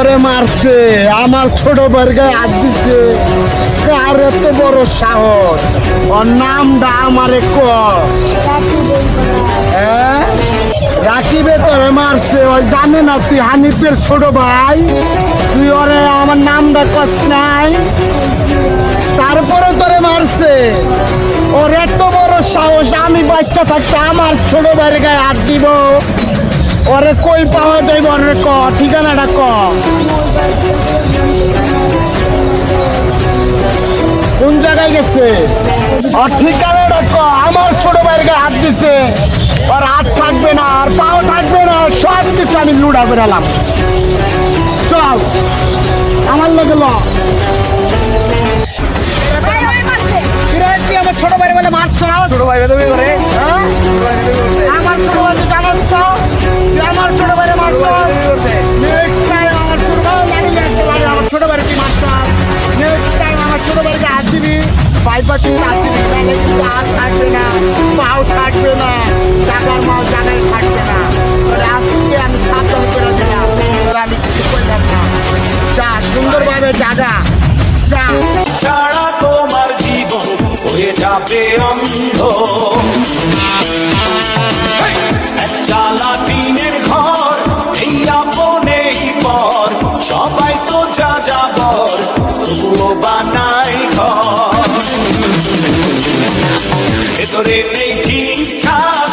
তোরে মারছে, আমার ছোট ভাইয়ের গায়ে হাত দিচ্ছে। কার এত বড় সাহস? ওর নামটা আমারে ক। হ্যাঁ, রাকিবে তোরে মারছে। ওই জানে না তুই হানিফের ছোট ভাই, তুই ওরে আমার নামটা কস নাই, তারপরে তোরে মারছে। ওর এত বড় সাহস, আমি বাচ্চা থাকতে আমার ছোট ভাইয়ের গায়ে হাত দিব? ওরে কই পাওয়া যাইব? ওরে ক, ঠিকানাটা ক। কোন জায়গায় গেছে? ওর ঠিকানাটা ক। আমার ছোট ভাইয়ের গায়ে হাত দিছে, ওর হাত থাকবে না, আর পাও থাকবে না, সব কিছু আমি লুড়া বেরালাম। চল আমার লগে ল। আমার ছোট ভাই বলে মারছ? ছোট ভাই তুমি করে? আমার ছোট ভাই জানাস তো? আমার ছোট ভাইরে মারছ? নেক্সট টাইম আমার ছোট ভাই লাগলে একটা লাগে, আমার ছোট ভাইরে কি মারছ? নেক্সট টাইম আমার ছোট ভাইকে হাত দিবি, পাইপা তুই হাত দিবি, তাহলে কিন্তু হাত থাকবে না, পাও থাকবে না, জাগার মাল জাগায় থাকবে না। তোর আজকে আমি সাবধান করে দিলাম, তোর আমি কিছু করলাম না। যা সুন্দরভাবে জাগা, যা। ছাড়া তোমার জীবন হয়ে যাবে অন্ধ। এক চালা টিনের ঘর, এই আপনেই পর, সবাই তো যা যাবর, তবুও বানাই ঘর। ভেতরে নেই ঠিকঠাক